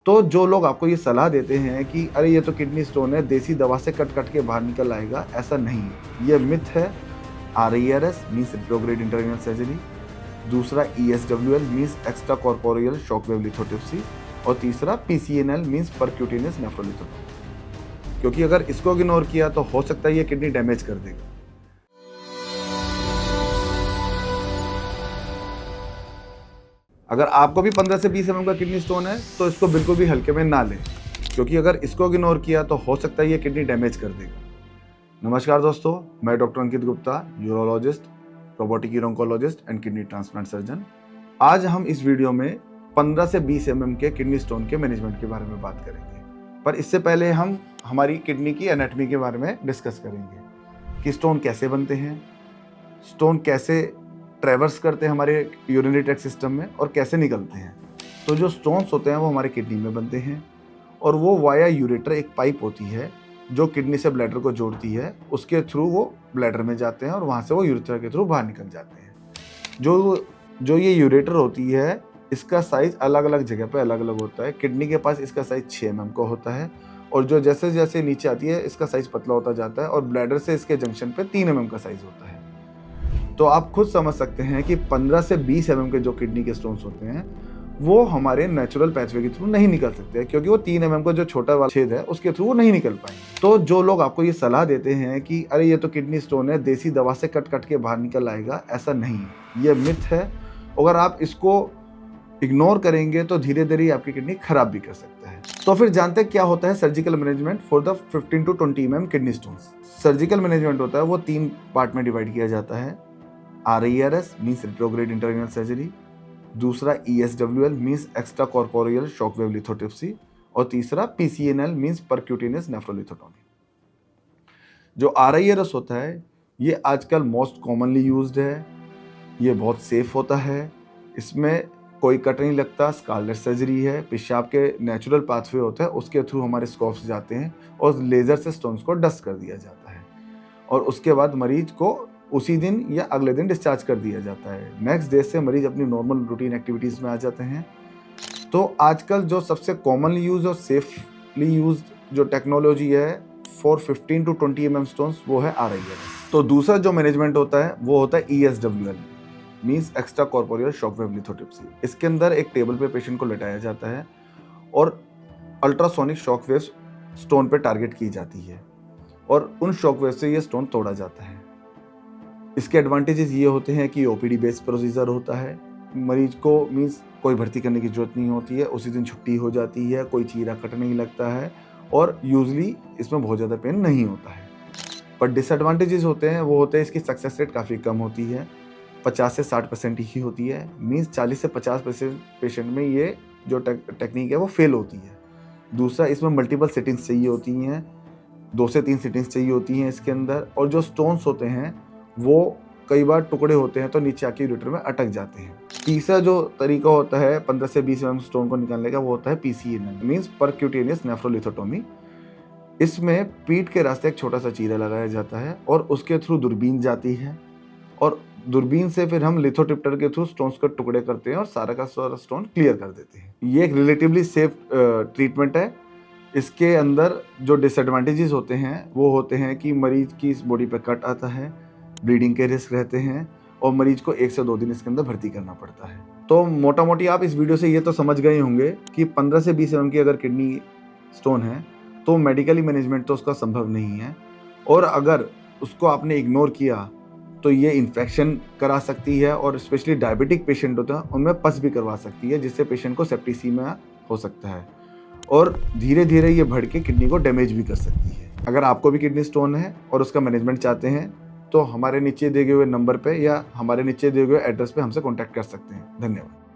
तो जो लोग आपको ये सलाह देते हैं कि अरे ये तो किडनी स्टोन है, देसी दवा से कट कट के बाहर निकल आएगा, ऐसा नहीं है। ये मिथ है। RERS मीन्स रेट्रोग्रेड इंटरवेनल सर्जरी, दूसरा ESWL means extra corporeal shock wave lithotripsy, और तीसरा PCNL मीन्स परक्यूटेनियस नेफ्रोलिथोटोमी। क्योंकि अगर इसको इग्नोर किया तो हो सकता है ये किडनी डैमेज कर देगा। अगर आपको भी 15 से 20 mm का किडनी स्टोन है तो इसको बिल्कुल भी हल्के में ना लें, क्योंकि अगर इसको इग्नोर किया तो हो सकता है ये किडनी डैमेज कर देगा। नमस्कार दोस्तों, मैं doctor Ankit Gupta, urologist, robotic uro-oncologist and kidney transplant surgeon. आज हम इस वीडियो में 15 से 20 mm के किडनी स्टोन के मैनेजमेंट के बारे में बात करेंगे। पर इससे पहले हम हमारी किडनी की एनाटॉमी के बारे में डिस्कस करेंगे कि स्टोन कैसे बनते हैं, स्टोन कैसे ट्रैवर्स करते हैं हमारे यूरिनरी ट्रैक्ट सिस्टम में और कैसे निकलते हैं। तो जो स्टोन्स होते हैं वो हमारे किडनी में बनते हैं और वो वाया यूरेटर एक पाइप होती है जो किडनी से ब्लैडर को जोड़ती है, उसके थ्रू वो ब्लैडर में जाते हैं और वहाँ से वो यूरेटर के थ्रू बाहर निकल जाते हैं। जो ये यूरेटर होती है इसका साइज अलग अलग जगह पे अलग अलग होता है। किडनी के पास इसका साइज 6 mm का होता है और जो जैसे जैसे नीचे आती है इसका साइज पतला होता जाता है और ब्लैडर से इसके जंक्शन पे 3 mm का साइज होता है। तो आप खुद समझ सकते हैं कि 15 से 20 mm के जो किडनी के स्टोन्स होते हैं वो हमारे नेचुरल पैथवे के थ्रू नहीं निकल सकते, क्योंकि वो 3 mm का जो छोटा वाला छेद है उसके थ्रू वो नहीं निकल पाएंगे। तो जो लोग आपको ये सलाह देते हैं कि अरे ये तो किडनी स्टोन है, देसी दवा से कट कट के बाहर निकल आएगा, ऐसा नहीं है। ये मिथ है। अगर आप इसको इग्नोर करेंगे तो धीरे धीरे आपकी किडनी खराब भी कर सकता है। तो फिर जानते हैं क्या होता है surgical management for the 15 to 20 mm kidney stones. Surgical management होता है वो 3 पार्ट में डिवाइड किया जाता है। RERS मीन्स रेट्रोग्रेड इंटरवेनल सर्जरी, दूसरा ESWL means extra corporeal shock wave lithotripsy, और तीसरा PCNL मीन्स परक्यूटेनियस नेफ्रोलिथोटोमी। जो RERS होता है ये आजकल मोस्ट कॉमनली यूज्ड है, ये बहुत सेफ होता है, इसमें कोई कट नहीं लगता, स्कारलेट सर्जरी है, पेशाब के नेचुरल पाथवे होता है उसके थ्रू हमारे स्कोप्स जाते हैं और लेज़र से स्टोन्स को डस्ट कर दिया जाता है और उसके बाद मरीज को उसी दिन या अगले दिन डिस्चार्ज कर दिया जाता है। नेक्स्ट डे से मरीज अपनी नॉर्मल रूटीन एक्टिविटीज़ में आ जाते हैं। तो आजकल जो सबसे कॉमनली यूज और सेफली यूज जो टेक्नोलॉजी है फॉर 15 to 20 mm स्टोन्स वो है RERS। तो दूसरा जो मैनेजमेंट होता है वो होता है ESWL means extra corporeal shock wave lithotripsy. इसके अंदर एक टेबल पे पेशेंट को लेटाया जाता है और अल्ट्रासोनिक शॉक वेव स्टोन पे टारगेट की जाती है और उन शॉक वेव से ये स्टोन तोड़ा जाता है। इसके एडवांटेजेस ये होते हैं कि OPD बेस्ड प्रोसीजर होता है, मरीज को मीन्स कोई भर्ती करने की जरूरत नहीं होती है, उसी दिन छुट्टी हो जाती है, कोई चीरा कट नहीं लगता है और यूजली इसमें बहुत ज़्यादा पेन नहीं होता है। पर डिसएडवांटेजेस होते हैं वो होते हैं इसकी सक्सेस रेट काफ़ी कम होती है, 50 से 60% ही होती है। मीन्स 40 से 50% पेशेंट में ये जो टेक्निक है वो फेल होती है। दूसरा, इसमें मल्टीपल सिटिंग्स चाहिए होती हैं, 2 से 3 सिटिंग्स चाहिए होती हैं इसके अंदर, और जो स्टोन्स होते हैं वो कई बार टुकड़े होते हैं तो नीचे आके यूरेटर में अटक जाते हैं। तीसरा जो तरीका होता है 15 से 20 mm स्टोन को निकालने का वो होता है PCNL मीन्स परक्यूटेनियस नेफ्रोलिथोटोमी। इसमें पीठ के रास्ते एक छोटा सा चीरा लगाया जाता है और उसके थ्रू दूरबीन जाती है और दूरबीन से फिर हम लिथोट्रिप्टर के थ्रू स्टोन्स को टुकड़े करते हैं और सारा का सारा स्टोन क्लियर कर देते हैं। ये एक रिलेटिवली सेफ ट्रीटमेंट है। इसके अंदर जो डिसएडवांटेजेस होते हैं वो होते हैं कि मरीज की बॉडी पे कट आता है, ब्लीडिंग के रिस्क रहते हैं और मरीज को 1 से 2 दिन इसके अंदर भर्ती करना पड़ता है। तो मोटा मोटी आप इस वीडियो से ये तो समझ गए होंगे कि 15 से 20 mm की अगर किडनी स्टोन है तो मेडिकली मैनेजमेंट तो उसका संभव नहीं है, और अगर उसको आपने इग्नोर किया तो ये इन्फेक्शन करा सकती है और स्पेशली डायबिटिक पेशेंट होता है उनमें पस भी करवा सकती है, जिससे पेशेंट को सेप्टिसीमिया हो सकता है और धीरे धीरे ये बढ़ के किडनी को डैमेज भी कर सकती है। अगर आपको भी किडनी स्टोन है और उसका मैनेजमेंट चाहते हैं तो हमारे नीचे दिए हुए नंबर पे या हमारे नीचे दिए हुए एड्रेस पे हमसे कांटेक्ट कर सकते हैं। धन्यवाद।